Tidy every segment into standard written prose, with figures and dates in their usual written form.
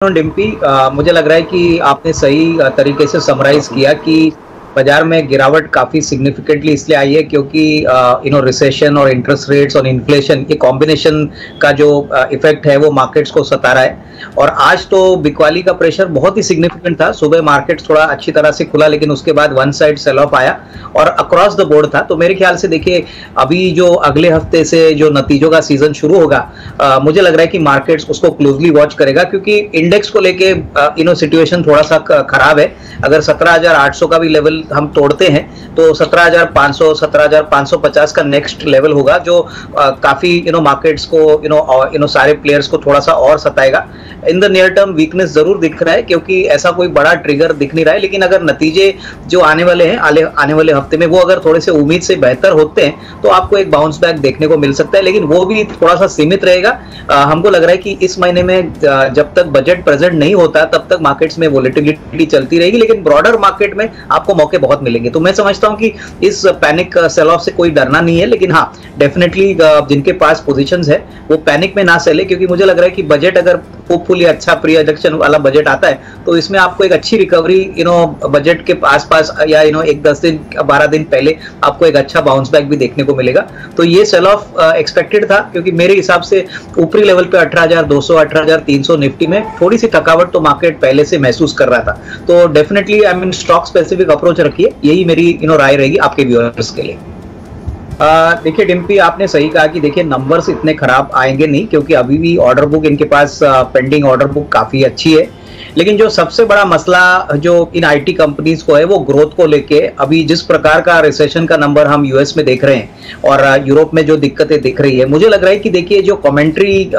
डिम्पी, मुझे लग रहा है कि आपने सही तरीके से समराइज किया कि बाजार में गिरावट काफी सिग्निफिकेंटली इसलिए आई है क्योंकि रिसेशन और इंटरेस्ट रेट्स और इन्फ्लेशन ये कॉम्बिनेशन का जो इफेक्ट है वो मार्केट्स को सता रहा है। और आज तो बिकवाली का प्रेशर बहुत ही सिग्निफिकेंट था। सुबह मार्केट थोड़ा अच्छी तरह से खुला लेकिन उसके बाद वन साइड सेल ऑफ आया और अक्रॉस द बोर्ड था। तो मेरे ख्याल से देखिए, अभी जो अगले हफ्ते से जो नतीजों का सीजन शुरू होगा, मुझे लग रहा है कि मार्केट्स उसको क्लोजली वॉच करेगा क्योंकि इंडेक्स को लेके सिचुएशन थोड़ा सा खराब है। अगर 17,800 का भी लेवल हम तोड़ते हैं तो 17,500 17,550 का नेक्स्ट लेवल होगा जो काफी मार्केट्स को सारे प्लेयर्स को थोड़ा सा और सताएगा। In the near term weakness जरूर दिख रहा है क्योंकि ऐसा कोई बड़ा ट्रिगर दिख नहीं रहा है, लेकिन अगर नतीजे जो आने वाले हैं आने वाले हफ्ते में वो अगर थोड़े से उम्मीद से बेहतर होते हैं तो आपको एक बाउंस बैक देखने को मिल सकता है, लेकिन वो भी थोड़ा सा सीमित रहेगा। हमको लग रहा है कि इस महीने में जब तक बजट प्रेजेंट नहीं होता तब तक मार्केट्स में वोलेटिलिटी चलती रहेगी, लेकिन ब्रॉडर मार्केट में आपको मौके बहुत मिलेंगे। तो मैं समझता हूं कि इस पैनिक सेल ऑफ से कोई डरना नहीं है, लेकिन हाँ डेफिनेटली जिनके पास पोजीशंस है वो पैनिक में ना सेले, क्योंकि मुझे लग रहा है कि बजट अगर होपफुली अच्छा प्री इलेक्शन वाला बजट आता है तो इसमें आपको एक अच्छी रिकवरी बजट के आसपास या एक 10 दिन 12 दिन पहले आपको एक अच्छा बाउंस बैक भी देखने को मिलेगा। तो ये सेल ऑफ एक्सपेक्टेड था क्योंकि मेरे हिसाब से ऊपरी लेवल पे 18,200 18,300 निफ्टी में थोड़ी सी थकावट तो मार्केट पहले से महसूस कर रहा था। तो definitely I mean stock specific approach रखिए, यही मेरी राय रहेगी आपके व्यूअर्स के लिए। देखिए डिम्पी, आपने सही कहा कि देखिए नंबर्स इतने खराब आएंगे नहीं क्योंकि अभी भी ऑर्डर बुक इनके पास पेंडिंग ऑर्डर बुक काफी अच्छी है। लेकिन जो सबसे बड़ा मसला जो इन आईटी कंपनीज को है वो ग्रोथ को लेके, अभी जिस प्रकार का रिसेशन का नंबर हम यूएस में देख रहे हैं और यूरोप में जो दिक्कतें दिख रही है, मुझे लग रहा है कि देखिए जो कमेंट्री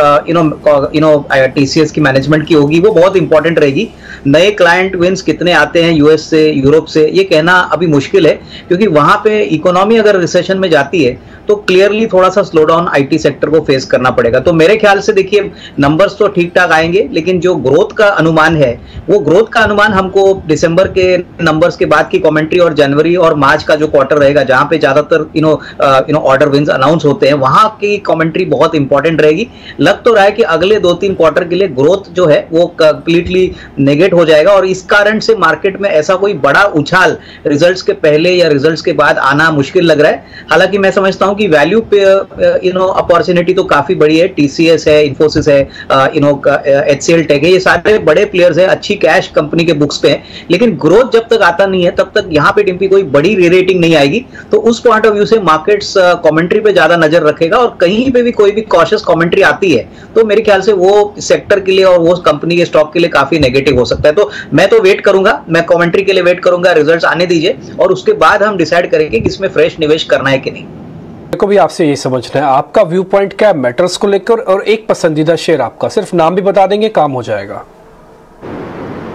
टीसीएस की मैनेजमेंट की होगी वो बहुत इंपॉर्टेंट रहेगी। नए क्लाइंट विंस कितने आते हैं यूएस से यूरोप से ये कहना अभी मुश्किल है क्योंकि वहां पे इकोनॉमी अगर रिसेशन में जाती है तो क्लियरली थोड़ा सा स्लो डाउन आईटी सेक्टर को फेस करना पड़ेगा। तो मेरे ख्याल से देखिए नंबर्स तो ठीक ठाक आएंगे, लेकिन जो ग्रोथ का अनुमान है वो ग्रोथ का अनुमान हमको दिसंबर के नंबर्स के बाद की कमेंट्री और जनवरी और मार्च का जो क्वार्टर रहेगा जहां पे ज्यादातर ऑर्डर विंस अनाउंस होते हैं वहां की कमेंट्री बहुत इंपॉर्टेंट रहेगी। लग तो रहा है कि अगले 2-3 क्वार्टर के लिए ग्रोथ जो है वो कंप्लीटली नेगेट हो जाएगा और इस कारण से मार्केट में ऐसा कोई बड़ा उछाल रिजल्ट्स के पहले या रिजल्ट्स के बाद आना मुश्किल लग रहा है। हालांकि मैं समझता हूं कि वैल्यू पे अपॉर्चुनिटी तो काफी बड़ी है। टीसीएस है, इन्फोसिस है, एचसीएल टेक है, ये सारे बड़े प्लेयर्स है, अच्छी कैश कंपनी के बुक्स पे है, लेकिन ग्रोथ जब तक आता नहीं है तब तक यहाँ पे डिम्पी कोई बड़ी रीरेटिंग नहीं आएगी। तो उस पॉइंट ऑफ व्यू से मार्केट्स कमेंट्री पे ज्यादा नजर रखेगा और कहीं पे भी कोई भी कॉशियस कमेंट्री आती है तो मेरे ख्याल से वो सेक्टर के लिए और वो कंपनी के स्टॉक के लिए काफी नेगेटिव हो सकता है। तो मैं तो वेट करूंगा, मैं कमेंट्री के लिए वेट करूंगा, रिजल्ट्स आने दीजिए और उसके बाद हम डिसाइड करेंगे कि इसमें फ्रेश निवेश करना है कि नहीं। मेरे को भी आपसे यही समझना है, आपका व्यू पॉइंट क्या है मेटल्स को लेकर और एक पसंदीदा शेयर आपका, सिर्फ नाम भी बता देंगे काम हो जाएगा।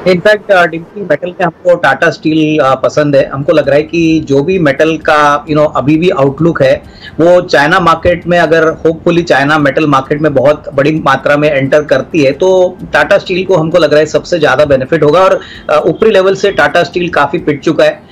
इनफैक्ट डिम्पी मेटल में हमको टाटा स्टील पसंद है। हमको लग रहा है कि जो भी मेटल का अभी भी आउटलुक है वो चाइना मार्केट में, अगर होपफुली चाइना मेटल मार्केट में बहुत बड़ी मात्रा में एंटर करती है तो टाटा स्टील को हमको लग रहा है सबसे ज्यादा बेनिफिट होगा। और ऊपरी लेवल से टाटा स्टील काफी पिट चुका है।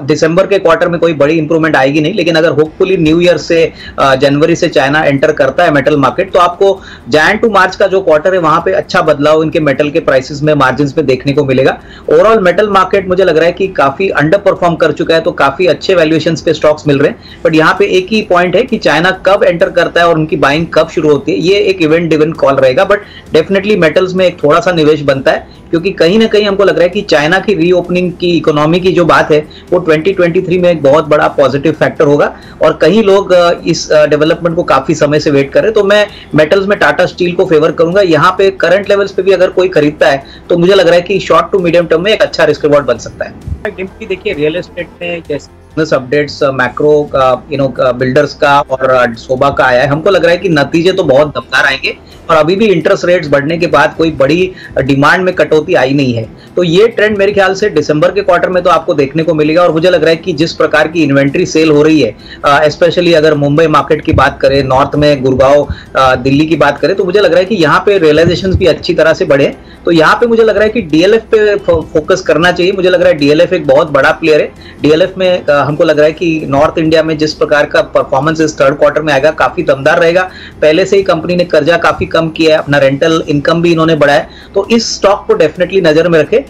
दिसंबर के क्वार्टर में कोई बड़ी इंप्रूवमेंट आएगी नहीं, लेकिन अगर होपफुली न्यू ईयर से जनवरी से चाइना एंटर करता है मेटल मार्केट तो आपको जैन टू मार्च का जो क्वार्टर है वहां पे अच्छा बदलाव इनके मेटल के प्राइसेस में, मार्जिन्स में देखने को मिलेगा। ओवरऑल मेटल मार्केट मुझे लग रहा है कि काफी अंडर परफॉर्म कर चुका है, तो काफी अच्छे वैल्यूएशंस पे स्टॉक्स मिल रहे हैं। बट यहाँ पे एक ही पॉइंट है कि चाइना कब एंटर करता है और उनकी बाइंग कब शुरू होती है, ये एक इवेंट ड्रिवन कॉल रहेगा। बट डेफिनेटली मेटल्स में एक थोड़ा सा निवेश बनता है क्योंकि कहीं ना कहीं हमको लग रहा है कि चाइना की रीओपनिंग की इकोनॉमी की जो बात है वो 2023 में एक बहुत बड़ा पॉजिटिव फैक्टर होगा और कई लोग इस डेवलपमेंट को काफी समय से वेट कर रहे हैं। तो मैं मेटल्स में टाटा स्टील को फेवर करूंगा। यहाँ पे करंट लेवल्स पे भी अगर कोई खरीदता है तो मुझे लग रहा है कि शॉर्ट टू मीडियम टर्म में एक अच्छा रिस्क रिवॉर्ड बन सकता है। डिम्पी देखिए, रियल एस्टेट में जैसे बिजनेस अपडेट्स मैक्रो का बिल्डर्स का और सोबा का आया है, हमको लग रहा है कि नतीजे तो बहुत दमदार आएंगे और अभी भी इंटरेस्ट रेट्स बढ़ने के बाद कोई बड़ी डिमांड में कटौती आई नहीं है। तो ये ट्रेंड मेरे ख्याल से दिसंबर के क्वार्टर में तो आपको देखने को मिलेगा। और मुझे लग रहा है कि जिस प्रकार की इन्वेंट्री सेल हो रही है, स्पेशली अगर मुंबई मार्केट की बात करें, नॉर्थ में गुड़गांव, दिल्ली की बात करें, तो मुझे लग रहा है कि यहाँ पे रियलाइजेशन भी अच्छी तरह से बढ़े। तो यहाँ पे मुझे लग रहा है कि डीएलएफ पे फोकस करना चाहिए। मुझे लग रहा है डीएलएफ डीएलएफ एक बहुत बड़ा प्लेयर है। डीएलएफ में हमको लग रहा है कि नॉर्थ इंडिया में जिस प्रकार का परफॉर्मेंस इस थर्ड क्वार्टर में आएगा काफी दमदार रहेगा। पहले से ही कंपनी ने कर्जा काफी कम किया है, अपना रेंटल इनकम भी इन्होंने बढ़ाया, तो इस स्टॉक को डेफिनेटली नजर में रखे।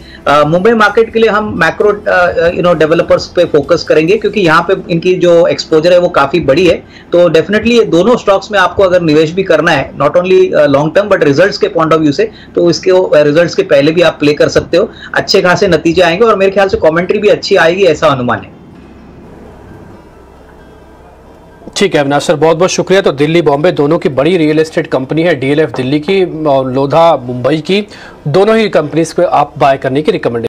मुंबई मार्केट के लिए हम मैक्रो डेवलपर्स पे फोकस करेंगे, क्योंकि यहाँ पे इनकी जो एक्सपोजर है वो काफी बड़ी है। तो डेफिनेटली दोनों स्टॉक्स में आपको अगर निवेश भी करना है, not only long term but results के पॉइंट ऑफ व्यू से, तो इसके रिजल्ट्स के पहले भी आप प्ले कर सकते हो। अच्छे खासे नतीजे आएंगे और मेरे ख्याल से कमेंट्री भी अच्छी आएगी, ऐसा अनुमान है। ठीक है अविनाश सर, बहुत बहुत शुक्रिया। तो दिल्ली बॉम्बे दोनों की बड़ी रियल एस्टेट कंपनी है, डीएलएफ दिल्ली की और लोधा मुंबई की, दोनों ही कंपनीज को आप बाय करने की रिकमेंडेशन